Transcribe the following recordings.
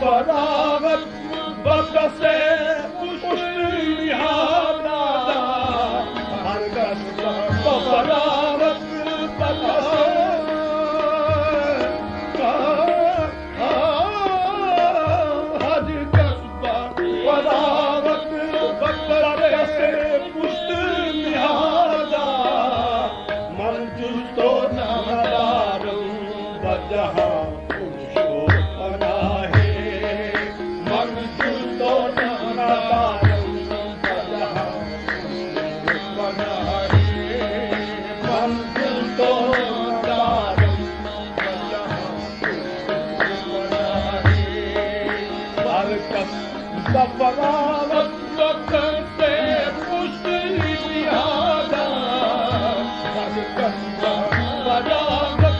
बरावत बकसे पुष्टिहादा हर कस बरावत बकसे हर कस बरावत बकसे पुष्टिहादा मंजुल तो नादारू बजहा बरावत बकसे पुष्टिहादा हर कस बरावत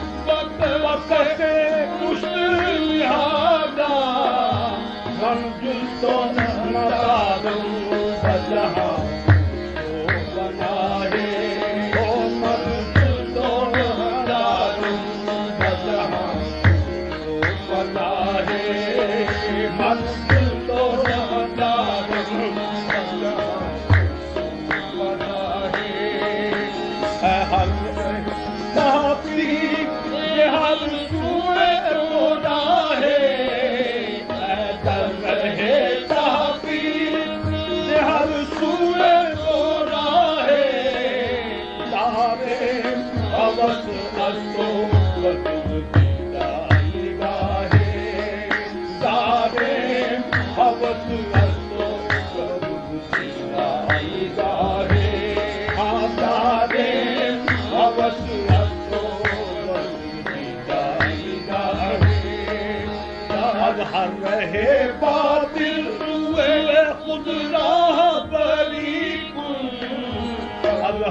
हर रहे बातिल हुए खुद राह बरी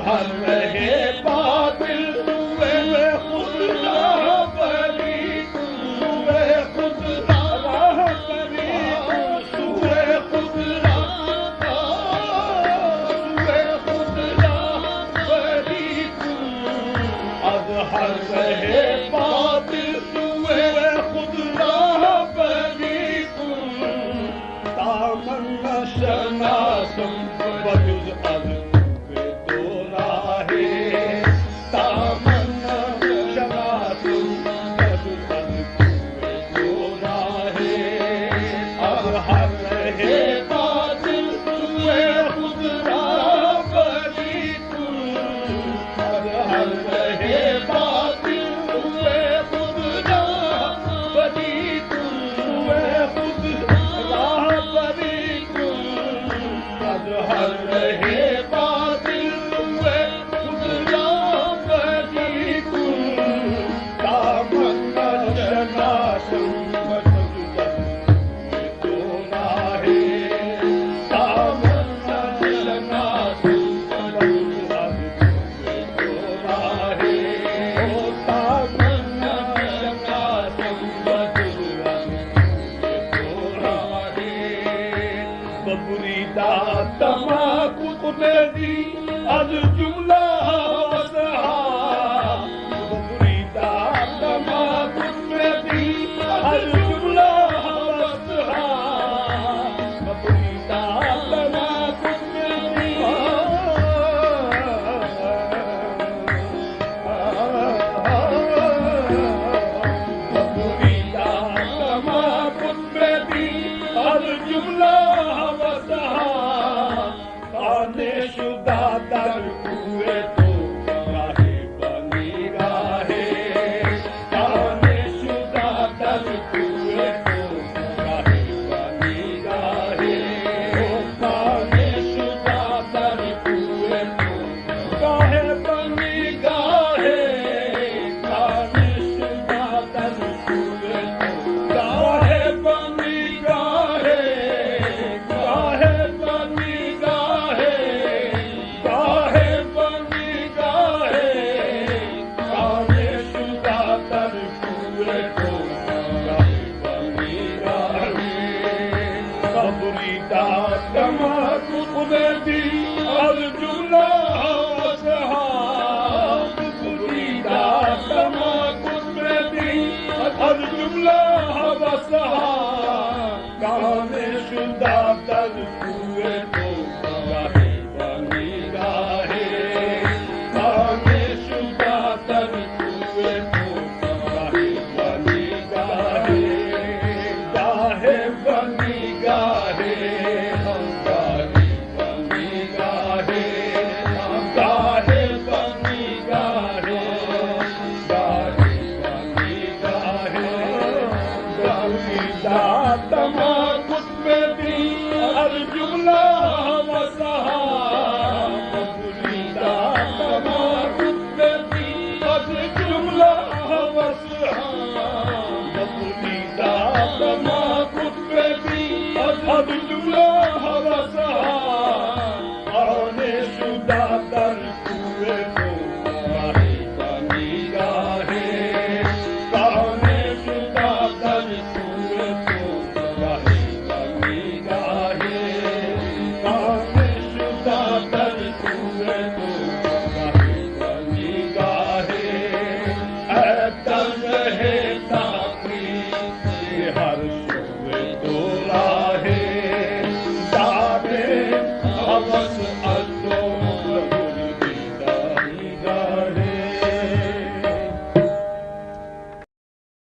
हर रहे बातिल हुए खुद राह बरी हुए खुद राह बरी हुए खुद राह बरी अब हर रहे बातिल हुए खुद राह शनासम बजुज अज तो राहे तामन्ना शनासम बजुज अज तो राहे अब हर रहे बातिल हुए खुद राह बरी अब हर रहे बातिल हुए खुद राह बरी हुए खुद राह बरी हर रहे बातिल हुए खुद राह बरी तामन्ना शनासम बजुज तो राहे तामन्ना शनासम बजुज तो राहे ओ तामन्ना शनासम बजुज तो राहे बबुरी तमाकु दी अज जुमला वसहा बबुरी तमाकु दी अज जुमला वसहा बबुरी तमाकु दी बबुरी तमाकु दी अज जुमला शुदा दर हुए तो राहे बनी राहे काने शुदा दर हुए तो राहे बनी राहे काने शुदा दर हुए तो काहे बनी गाहे काने शुदा दर हुए तो काहे बनी गाहे काहे बनी तमाकु दी अज जुमला वसहा बबुरी तमाकु दी अज जुमला वसहा काने शुदा दर हुए तो राहे बनी राहे काने शुदा दर हुए तो राहे बनी गाहे गाहे बनी गाहे तमाकु दी अज जुमला वसहा बबुरी तमाकु दी अज जुमला वसहा बबुरी तमाकु दी अज जुमला वसहा आने शुदा दर हुए तो राहे बनी गाहे काने शुदा दर हुए तो राहे बनी गाहे काने शुदा दर हुए तो राहे बनी गाहे ऐ तन है ताकी हर शुए तो राहे दावे अवस